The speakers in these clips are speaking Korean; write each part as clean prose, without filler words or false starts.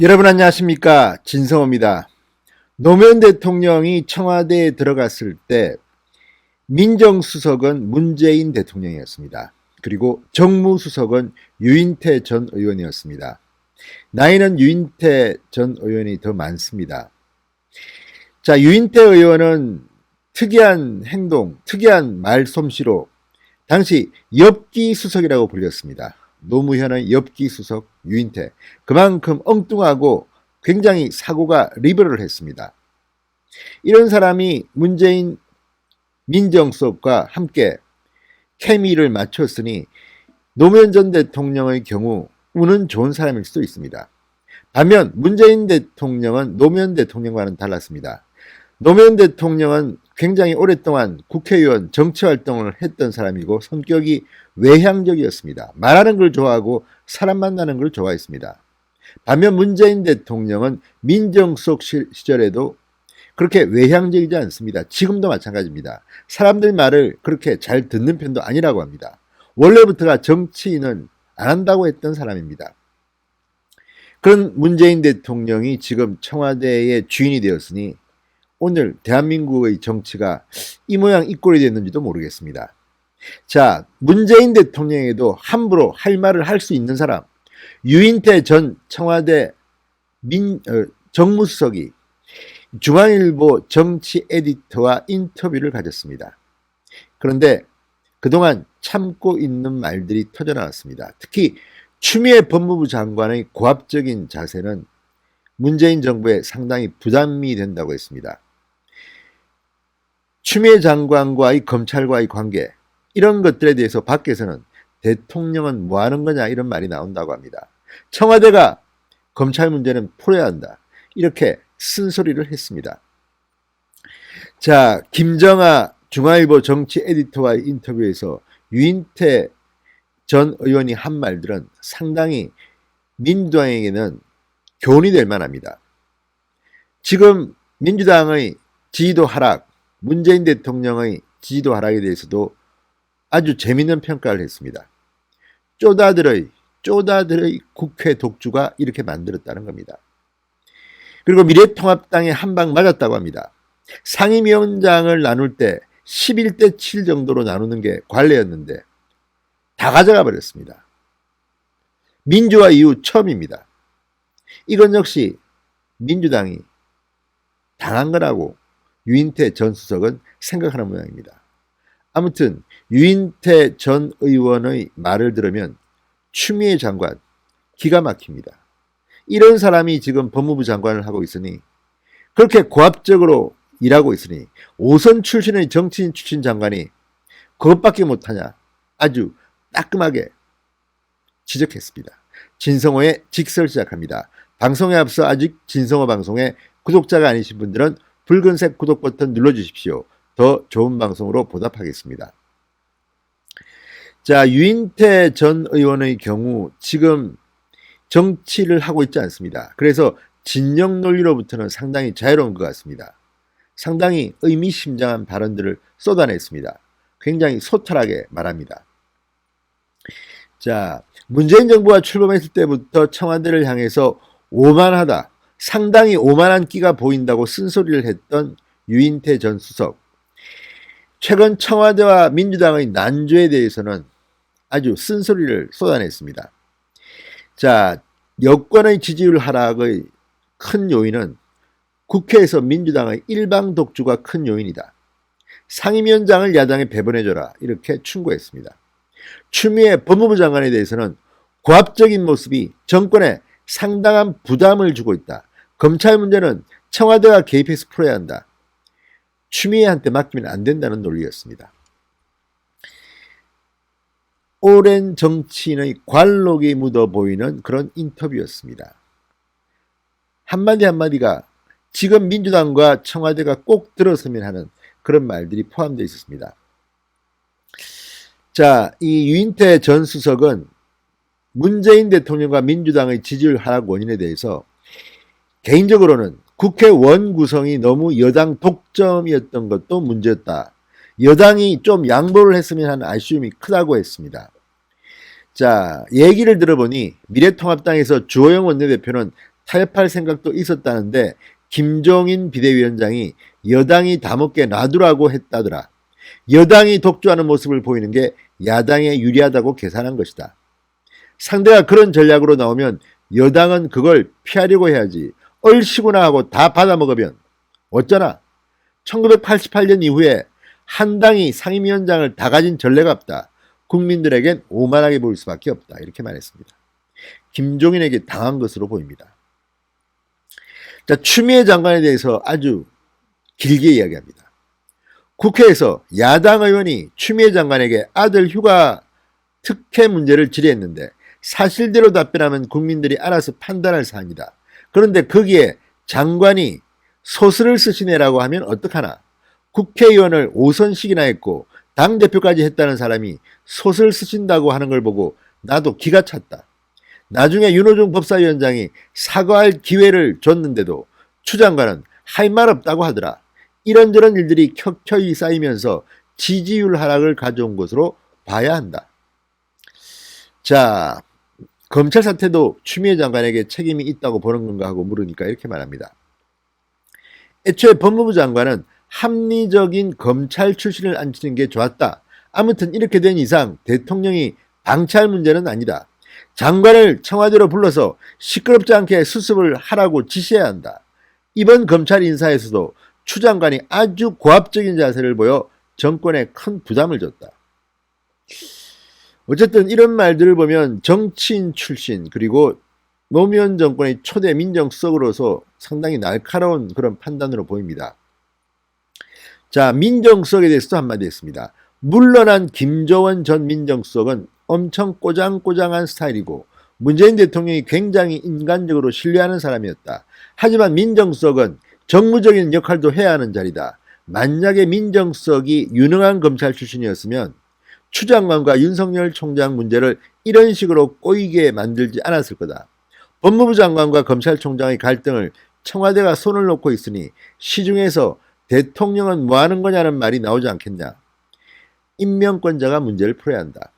여러분 안녕하십니까? 진성호입니다. 노무현 대통령이 청와대에 들어갔을 때 민정수석은 문재인 대통령이었습니다. 그리고 정무수석은 유인태 전 의원이었습니다. 나이는 유인태 전 의원이 더 많습니다. 자, 유인태 의원은 특이한 행동, 특이한 말솜씨로 당시 엽기수석이라고 불렸습니다. 노무현의 엽기수석 유인태. 그만큼 엉뚱하고 굉장히 사고가 리버럴했습니다. 이런 사람이 문재인 민정수석과 함께 케미를 맞췄으니 노무현 전 대통령의 경우 운은 좋은 사람일 수도 있습니다. 반면 문재인 대통령은 노무현 대통령과는 달랐습니다. 노무현 대통령은 굉장히 오랫동안 국회의원 정치활동을 했던 사람이고 성격이 외향적이었습니다. 말하는 걸 좋아하고 사람 만나는 걸 좋아했습니다. 반면 문재인 대통령은 민정수석 시절에도 그렇게 외향적이지 않습니다. 지금도 마찬가지입니다. 사람들 말을 그렇게 잘 듣는 편도 아니라고 합니다. 원래부터가 정치인은 안 한다고 했던 사람입니다. 그런 문재인 대통령이 지금 청와대의 주인이 되었으니 오늘 대한민국의 정치가 이 모양 이 꼴이 됐는지도 모르겠습니다. 자, 문재인 대통령에도 함부로 할 말을 할 수 있는 사람, 유인태 전 청와대 정무수석이 중앙일보 정치 에디터와 인터뷰를 가졌습니다. 그런데 그동안 참고 있는 말들이 터져나왔습니다. 특히 추미애 법무부 장관의 고압적인 자세는 문재인 정부에 상당히 부담이 된다고 했습니다. 추미애 장관과의 검찰과의 관계, 이런 것들에 대해서 밖에서는 대통령은 뭐 하는 거냐 이런 말이 나온다고 합니다. 청와대가 검찰 문제는 풀어야 한다. 이렇게 쓴소리를 했습니다. 자, 김정아 중앙일보 정치 에디터와의 인터뷰에서 유인태 전 의원이 한 말들은 상당히 민주당에게는 교훈이 될 만합니다. 지금 민주당의 지지도 하락, 문재인 대통령의 지지도 하락에 대해서도 아주 재미있는 평가를 했습니다. 쪼다들의 국회 독주가 이렇게 만들었다는 겁니다. 그리고 미래통합당에 한 방 맞았다고 합니다. 상임위원장을 나눌 때 11대 7 정도로 나누는 게 관례였는데 다 가져가 버렸습니다. 민주화 이후 처음입니다. 이건 역시 민주당이 당한 거라고 유인태 전 수석은 생각하는 모양입니다. 아무튼 유인태 전 의원의 말을 들으면 추미애 장관 기가 막힙니다. 이런 사람이 지금 법무부 장관을 하고 있으니 그렇게 고압적으로 일하고 있으니 5선 출신의 정치인 출신 장관이 그것밖에 못하냐 아주 따끔하게 지적했습니다. 진성호의 직설 시작합니다. 방송에 앞서 아직 진성호 방송에 구독자가 아니신 분들은 붉은색 구독 버튼 눌러주십시오. 더 좋은 방송으로 보답하겠습니다. 자, 유인태 전 의원의 경우 지금 정치를 하고 있지 않습니다. 그래서 진영 논리로부터는 상당히 자유로운 것 같습니다. 상당히 의미심장한 발언들을 쏟아냈습니다. 굉장히 소탈하게 말합니다. 자, 문재인 정부가 출범했을 때부터 청와대를 향해서 오만하다, 상당히 오만한 끼가 보인다고 쓴소리를 했던 유인태 전 수석. 최근 청와대와 민주당의 난조에 대해서는 아주 쓴소리를 쏟아냈습니다. 자, 여권의 지지율 하락의 큰 요인은 국회에서 민주당의 일방 독주가 큰 요인이다. 상임위원장을 야당에 배분해줘라 이렇게 충고했습니다. 추미애 법무부 장관에 대해서는 고압적인 모습이 정권에 상당한 부담을 주고 있다. 검찰 문제는 청와대가 개입해서 풀어야 한다. 추미애한테 맡기면 안 된다는 논리였습니다. 오랜 정치인의 관록이 묻어 보이는 그런 인터뷰였습니다. 한마디 한마디가 지금 민주당과 청와대가 꼭 들어서면 하는 그런 말들이 포함되어 있었습니다. 자, 이 유인태 전 수석은 문재인 대통령과 민주당의 지지율 하락 원인에 대해서 개인적으로는 국회 원구성이 너무 여당 독점이었던 것도 문제였다. 여당이 좀 양보를 했으면 하는 아쉬움이 크다고 했습니다. 자, 얘기를 들어보니 미래통합당에서 주호영 원내대표는 타협할 생각도 있었다는데 김종인 비대위원장이 여당이 다 먹게 놔두라고 했다더라. 여당이 독주하는 모습을 보이는 게 야당에 유리하다고 계산한 것이다. 상대가 그런 전략으로 나오면 여당은 그걸 피하려고 해야지. 얼씨구나 하고 다 받아먹으면 어쩌나. 1988년 이후에 한 당이 상임위원장을 다 가진 전례가 없다. 국민들에겐 오만하게 보일 수밖에 없다. 이렇게 말했습니다. 김종인에게 당한 것으로 보입니다. 자, 추미애 장관에 대해서 아주 길게 이야기합니다. 국회에서 야당 의원이 추미애 장관에게 아들 휴가 특혜 문제를 질의했는데 사실대로 답변하면 국민들이 알아서 판단할 사안이다. 그런데 거기에 장관이 소설을 쓰시네라고 하면 어떡하나. 국회의원을 5선씩이나 했고 당대표까지 했다는 사람이 소설 쓰신다고 하는 걸 보고 나도 기가 찼다. 나중에 윤호중 법사위원장이 사과할 기회를 줬는데도 추 장관은 할 말 없다고 하더라. 이런저런 일들이 켜켜이 쌓이면서 지지율 하락을 가져온 것으로 봐야 한다. 자, 검찰 사태도 추미애 장관에게 책임이 있다고 보는 건가 하고 물으니까 이렇게 말합니다. 애초에 법무부 장관은 합리적인 검찰 출신을 앉히는 게 좋았다. 아무튼 이렇게 된 이상 대통령이 방치할 문제는 아니다. 장관을 청와대로 불러서 시끄럽지 않게 수습을 하라고 지시해야 한다. 이번 검찰 인사에서도 추 장관이 아주 고압적인 자세를 보여 정권에 큰 부담을 줬다. 어쨌든 이런 말들을 보면 정치인 출신 그리고 노무현 정권의 초대 민정수석으로서 상당히 날카로운 그런 판단으로 보입니다. 자, 민정수석에 대해서도 한마디 했습니다. 물러난 김조원 전 민정수석은 엄청 꼬장꼬장한 스타일이고 문재인 대통령이 굉장히 인간적으로 신뢰하는 사람이었다. 하지만 민정수석은 정무적인 역할도 해야 하는 자리다. 만약에 민정수석이 유능한 검찰 출신이었으면 추 장관과 윤석열 총장 문제를 이런 식으로 꼬이게 만들지 않았을 거다. 법무부 장관과 검찰총장의 갈등을 청와대가 손을 놓고 있으니 시중에서 대통령은 뭐 하는 거냐는 말이 나오지 않겠냐. 임명권자가 문제를 풀어야 한다.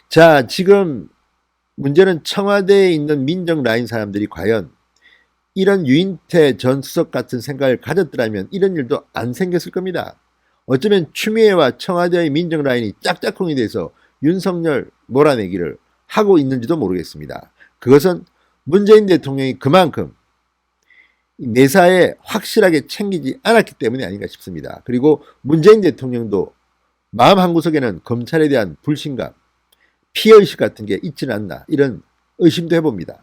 자, 지금 문제는 청와대에 있는 민정 라인 사람들이 과연 이런 유인태 전 수석 같은 생각을 가졌더라면 이런 일도 안 생겼을 겁니다. 어쩌면 추미애와 청와대의 민정 라인이 짝짝꿍이 돼서 윤석열 몰아내기를 하고 있는지도 모르겠습니다. 그것은 문재인 대통령이 그만큼 내사에 확실하게 챙기지 않았기 때문이 아닌가 싶습니다. 그리고 문재인 대통령도 마음 한구석에는 검찰에 대한 불신감, 피해의식 같은 게 있지는 않나 이런 의심도 해봅니다.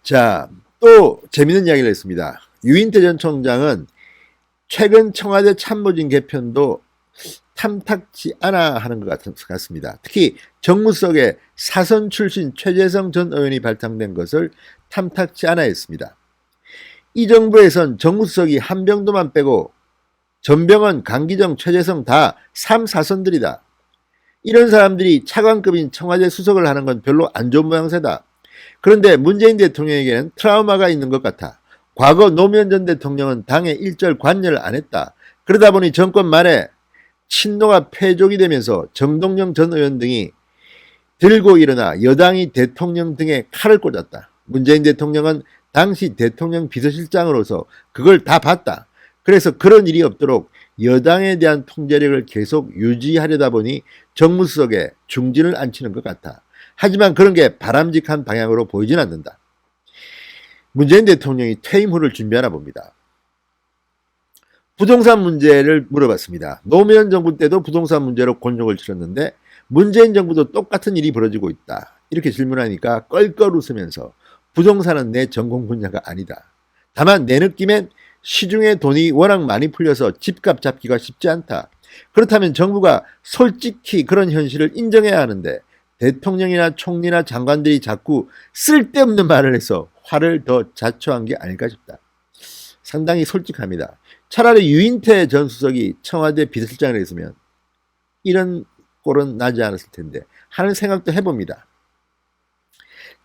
자, 또 재밌는 이야기를 했습니다. 유인태 전 총장은 최근 청와대 참모진 개편도 탐탁지 않아 하는 것 같습니다. 특히 정무석에 사선 출신 최재성 전 의원이 발탁된 것을 탐탁지 않아 했습니다. 이 정부에선 정무수석이 한병도만 빼고 전병헌, 강기정, 최재성 다 3, 4선들이다. 이런 사람들이 차관급인 청와대 수석을 하는 건 별로 안 좋은 모양새다. 그런데 문재인 대통령에게는 트라우마가 있는 것 같아. 과거 노무현 전 대통령은 당에 일절 관여를 안 했다. 그러다 보니 정권 말에 친노가 패족이 되면서 정동영 전 의원 등이 들고 일어나 여당이 대통령 등에 칼을 꽂았다. 문재인 대통령은 당시 대통령 비서실장으로서 그걸 다 봤다. 그래서 그런 일이 없도록 여당에 대한 통제력을 계속 유지하려다 보니 정무수석에 중진을 앉히는 것 같아. 하지만 그런 게 바람직한 방향으로 보이진 않는다. 문재인 대통령이 퇴임 후를 준비하나 봅니다. 부동산 문제를 물어봤습니다. 노무현 정부 때도 부동산 문제로 곤욕을 치렀는데 문재인 정부도 똑같은 일이 벌어지고 있다. 이렇게 질문하니까 껄껄 웃으면서 부동산은 내 전공 분야가 아니다. 다만 내 느낌엔 시중에 돈이 워낙 많이 풀려서 집값 잡기가 쉽지 않다. 그렇다면 정부가 솔직히 그런 현실을 인정해야 하는데 대통령이나 총리나 장관들이 자꾸 쓸데없는 말을 해서 화를 더 자초한 게 아닐까 싶다. 상당히 솔직합니다. 차라리 유인태 전 수석이 청와대 비서실장을 했으면 이런 꼴은 나지 않았을 텐데 하는 생각도 해봅니다.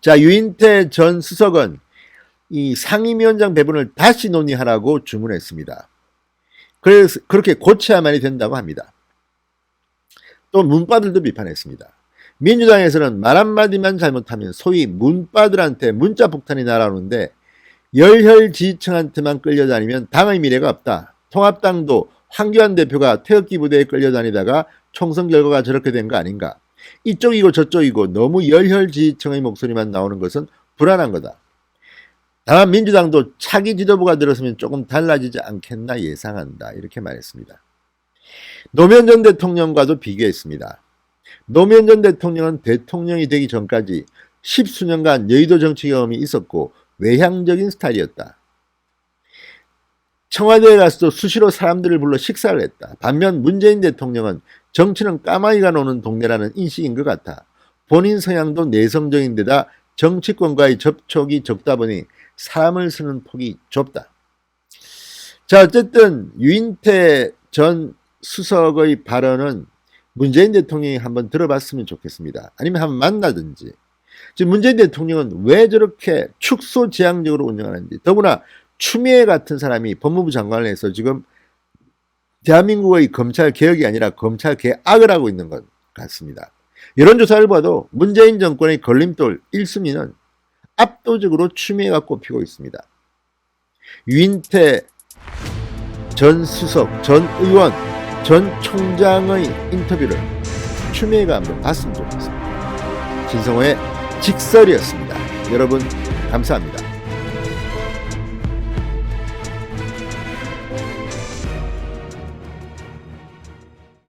자, 유인태 전 수석은 이 상임위원장 배분을 다시 논의하라고 주문했습니다. 그래서 그렇게 고쳐야만이 된다고 합니다. 또 문바들도 비판했습니다. 민주당에서는 말 한마디만 잘못하면 소위 문빠들한테 문자 폭탄이 날아오는데 열혈 지지층한테만 끌려다니면 당의 미래가 없다. 통합당도 황교안 대표가 태극기 부대에 끌려다니다가 총선 결과가 저렇게 된 거 아닌가. 이쪽이고 저쪽이고 너무 열혈 지지층의 목소리만 나오는 것은 불안한 거다. 다만 민주당도 차기 지도부가 들었으면 조금 달라지지 않겠나 예상한다. 이렇게 말했습니다. 노무현 전 대통령과도 비교했습니다. 노무현 전 대통령은 대통령이 되기 전까지 10수년간 여의도 정치 경험이 있었고 외향적인 스타일이었다. 청와대에 가서도 수시로 사람들을 불러 식사를 했다. 반면 문재인 대통령은 정치는 까마귀가 노는 동네라는 인식인 것 같아. 본인 성향도 내성적인 데다 정치권과의 접촉이 적다 보니 사람을 쓰는 폭이 좁다. 자, 어쨌든 유인태 전 수석의 발언은 문재인 대통령이 한번 들어봤으면 좋겠습니다. 아니면 한번 만나든지. 지금 문재인 대통령은 왜 저렇게 축소지향적으로 운영하는지, 더구나 추미애 같은 사람이 법무부 장관을 해서 지금 대한민국의 검찰 개혁이 아니라 검찰 개악을 하고 있는 것 같습니다. 여론조사를 봐도 문재인 정권의 걸림돌 1순위는 압도적으로 추미애가 꼽히고 있습니다. 유인태 전 수석, 전 의원, 전 총장의 인터뷰를 추미애가 한번 봤으면 좋겠습니다. 진성호의 직설이었습니다. 여러분 감사합니다.